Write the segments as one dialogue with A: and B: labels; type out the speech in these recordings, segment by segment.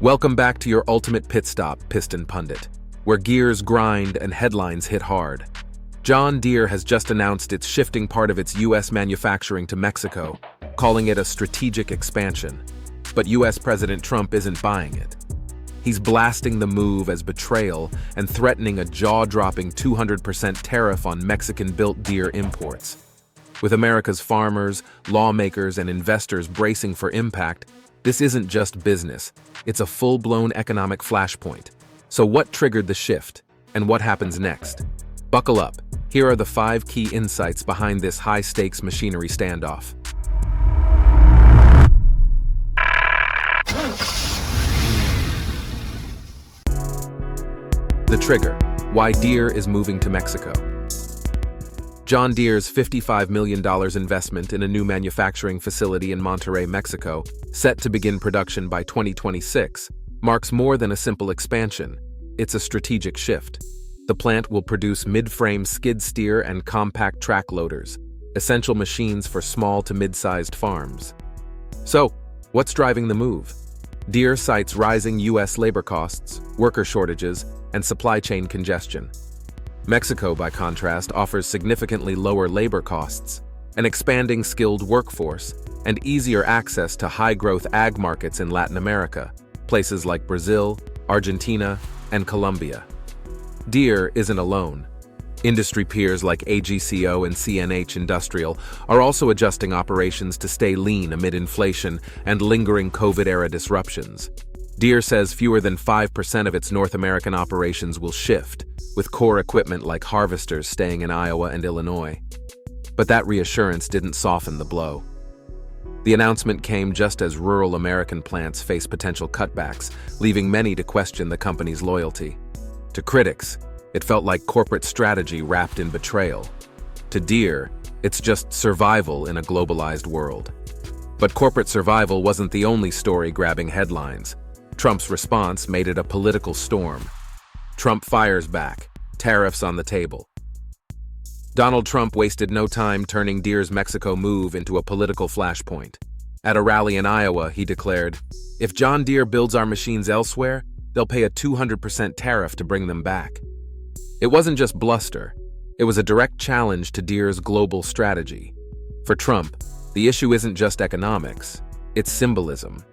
A: Welcome back to your ultimate pit stop, Piston Pundit, where gears grind and headlines hit hard. John Deere has just announced it's shifting part of its U.S. manufacturing to Mexico, calling it a strategic expansion. But U.S. President Trump isn't buying it. He's blasting the move as betrayal and threatening a jaw-dropping 200% tariff on Mexican-built Deere imports. With America's farmers, lawmakers, and investors bracing for impact, this isn't just business, it's a full-blown economic flashpoint. So what triggered the shift, and what happens next? Buckle up, here are the 5 key insights behind this high-stakes machinery standoff. The trigger, why Deere is moving to Mexico. John Deere's $55 million investment in a new manufacturing facility in Monterrey, Mexico, set to begin production by 2026, marks more than a simple expansion. It's a strategic shift. The plant will produce mid-frame skid steer and compact track loaders, essential machines for small to mid-sized farms. So, what's driving the move? Deere cites rising U.S. labor costs, worker shortages, and supply chain congestion. Mexico, by contrast, offers significantly lower labor costs, an expanding skilled workforce, and easier access to high-growth ag markets in Latin America, places like Brazil, Argentina, and Colombia. Deere isn't alone. Industry peers like AGCO and CNH Industrial are also adjusting operations to stay lean amid inflation and lingering COVID-era disruptions. Deere says fewer than 5% of its North American operations will shift, with core equipment like harvesters staying in Iowa and Illinois. But that reassurance didn't soften the blow. The announcement came just as rural American plants face potential cutbacks, leaving many to question the company's loyalty. To critics, it felt like corporate strategy wrapped in betrayal. To Deere, it's just survival in a globalized world. But corporate survival wasn't the only story grabbing headlines. Trump's response made it a political storm. Trump fires back, tariffs on the table. Donald Trump wasted no time turning Deere's Mexico move into a political flashpoint. At a rally in Iowa, he declared, "If John Deere builds our machines elsewhere, they'll pay a 200% tariff to bring them back." It wasn't just bluster, it was a direct challenge to Deere's global strategy. For Trump, the issue isn't just economics, it's symbolism.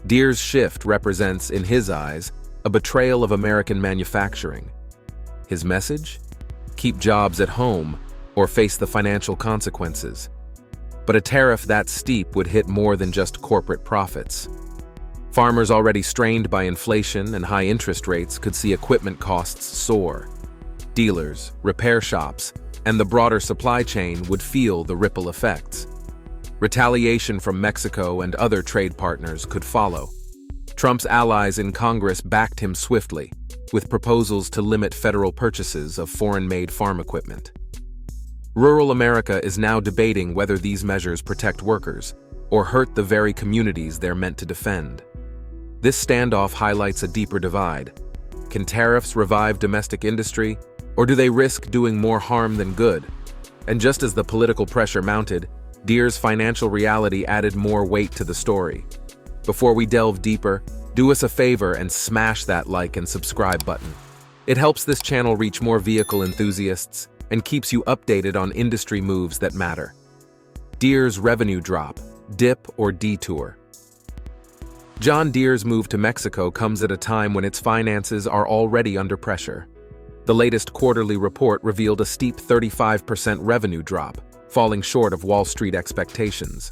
A: Deere's shift represents, in his eyes, a betrayal of American manufacturing. His message? Keep jobs at home or face the financial consequences. But a tariff that steep would hit more than just corporate profits. Farmers already strained by inflation and high interest rates could see equipment costs soar. Dealers, repair shops, and the broader supply chain would feel the ripple effects. Retaliation from Mexico and other trade partners could follow. Trump's allies in Congress backed him swiftly, with proposals to limit federal purchases of foreign-made farm equipment. Rural America is now debating whether these measures protect workers or hurt the very communities they're meant to defend. This standoff highlights a deeper divide. Can tariffs revive domestic industry, or do they risk doing more harm than good? And just as the political pressure mounted, Deere's financial reality added more weight to the story. Before we delve deeper, do us a favor and smash that like and subscribe button. It helps this channel reach more vehicle enthusiasts and keeps you updated on industry moves that matter. Deere's revenue drop, dip or detour. John Deere's move to Mexico comes at a time when its finances are already under pressure. The latest quarterly report revealed a steep 35% revenue drop, falling short of Wall Street expectations.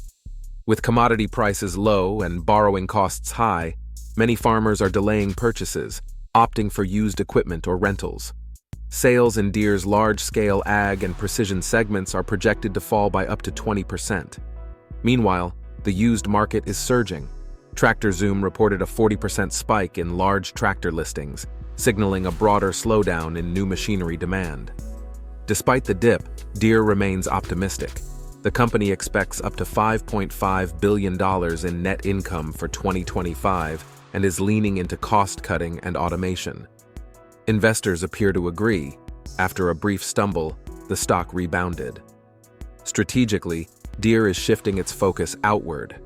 A: With commodity prices low and borrowing costs high, many farmers are delaying purchases, opting for used equipment or rentals. Sales in Deere's large-scale ag and precision segments are projected to fall by up to 20%. Meanwhile, the used market is surging. TractorZoom reported a 40% spike in large tractor listings, signaling a broader slowdown in new machinery demand. Despite the dip, Deere remains optimistic. The company expects up to $5.5 billion in net income for 2025 and is leaning into cost-cutting and automation. Investors appear to agree. After a brief stumble, the stock rebounded. Strategically, Deere is shifting its focus outward.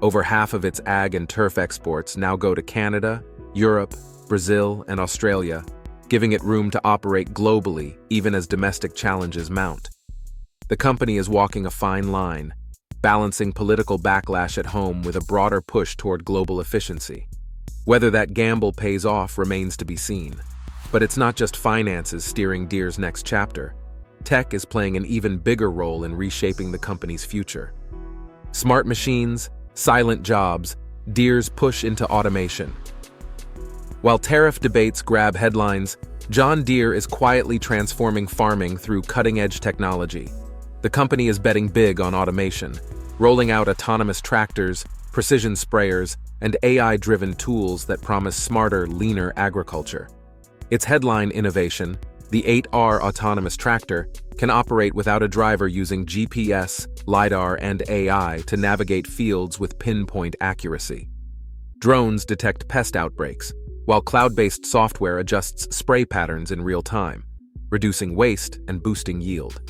A: Over half of its ag and turf exports now go to Canada, Europe, Brazil, and Australia, giving it room to operate globally even as domestic challenges mount. The company is walking a fine line, balancing political backlash at home with a broader push toward global efficiency. Whether that gamble pays off remains to be seen. But it's not just finances steering Deere's next chapter. Tech is playing an even bigger role in reshaping the company's future. Smart machines, silent jobs, Deere's push into automation. While tariff debates grab headlines, John Deere is quietly transforming farming through cutting-edge technology. The company is betting big on automation, rolling out autonomous tractors, precision sprayers, and AI-driven tools that promise smarter, leaner agriculture. Its headline innovation, the 8R autonomous tractor, can operate without a driver using GPS, LiDAR, and AI to navigate fields with pinpoint accuracy. Drones detect pest outbreaks, while cloud-based software adjusts spray patterns in real time, reducing waste and boosting yield.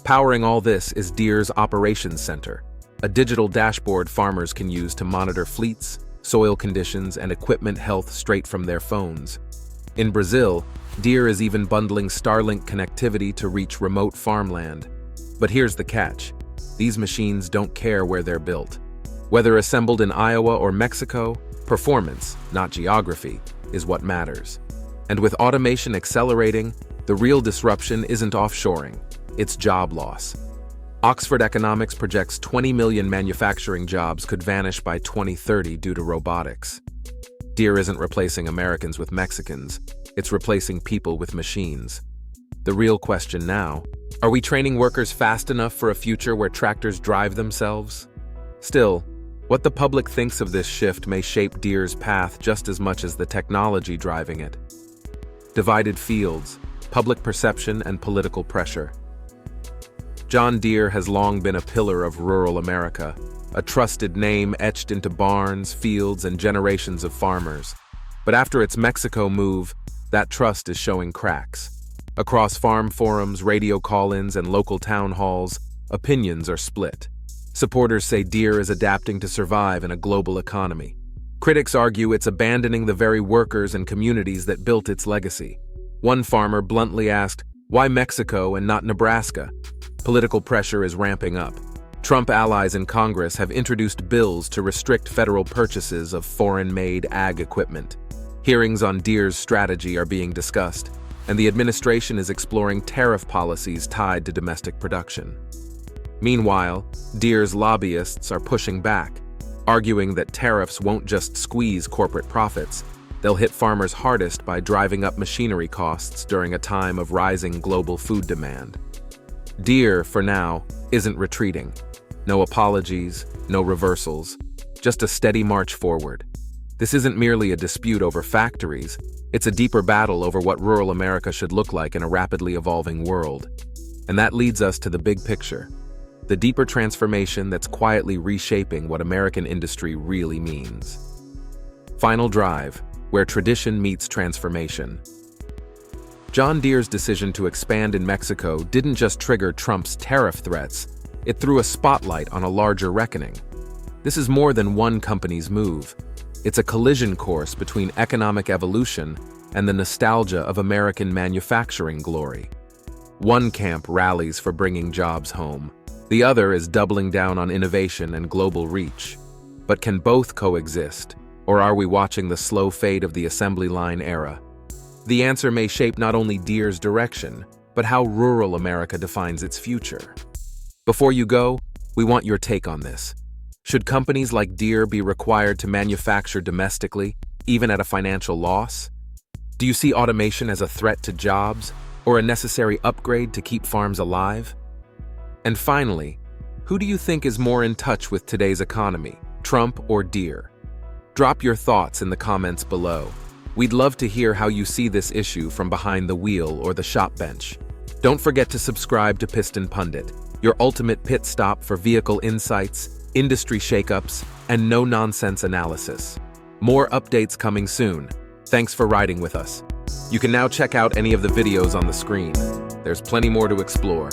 A: Powering all this is Deere's Operations Center, a digital dashboard farmers can use to monitor fleets, soil conditions, and equipment health straight from their phones. In Brazil, Deere is even bundling Starlink connectivity to reach remote farmland. But here's the catch. These machines don't care where they're built. Whether assembled in Iowa or Mexico, performance, not geography, is what matters. And with automation accelerating, the real disruption isn't offshoring, it's job loss. Oxford Economics projects 20 million manufacturing jobs could vanish by 2030 due to robotics. Deere isn't replacing Americans with Mexicans, it's replacing people with machines. The real question now, are we training workers fast enough for a future where tractors drive themselves? Still, what the public thinks of this shift may shape Deere's path just as much as the technology driving it. Divided fields, public perception, and political pressure. John Deere has long been a pillar of rural America, a trusted name etched into barns, fields, and generations of farmers. But after its Mexico move, that trust is showing cracks. Across farm forums, radio call-ins, and local town halls, opinions are split. Supporters say Deere is adapting to survive in a global economy. Critics argue it's abandoning the very workers and communities that built its legacy. One farmer bluntly asked, "Why Mexico and not Nebraska?" Political pressure is ramping up. Trump allies in Congress have introduced bills to restrict federal purchases of foreign-made ag equipment. Hearings on Deere's strategy are being discussed, and the administration is exploring tariff policies tied to domestic production. Meanwhile, Deere's lobbyists are pushing back, arguing that tariffs won't just squeeze corporate profits, they'll hit farmers hardest by driving up machinery costs during a time of rising global food demand. Deere, for now, isn't retreating. No apologies, no reversals, just a steady march forward. This isn't merely a dispute over factories, it's a deeper battle over what rural America should look like in a rapidly evolving world. And that leads us to the big picture. The deeper transformation that's quietly reshaping what American industry really means. Final drive, where tradition meets transformation. John Deere's decision to expand in Mexico didn't just trigger Trump's tariff threats, it threw a spotlight on a larger reckoning. This is more than one company's move. It's a collision course between economic evolution and the nostalgia of American manufacturing glory. One camp rallies for bringing jobs home. The other is doubling down on innovation and global reach. But can both coexist, or are we watching the slow fade of the assembly line era? The answer may shape not only Deere's direction, but how rural America defines its future. Before you go, we want your take on this. Should companies like Deere be required to manufacture domestically, even at a financial loss? Do you see automation as a threat to jobs, or a necessary upgrade to keep farms alive? And finally, who do you think is more in touch with today's economy, Trump or Deere? Drop your thoughts in the comments below. We'd love to hear how you see this issue from behind the wheel or the shop bench. Don't forget to subscribe to Piston Pundit, your ultimate pit stop for vehicle insights, industry shakeups, and no-nonsense analysis. More updates coming soon. Thanks for riding with us. You can now check out any of the videos on the screen. There's plenty more to explore.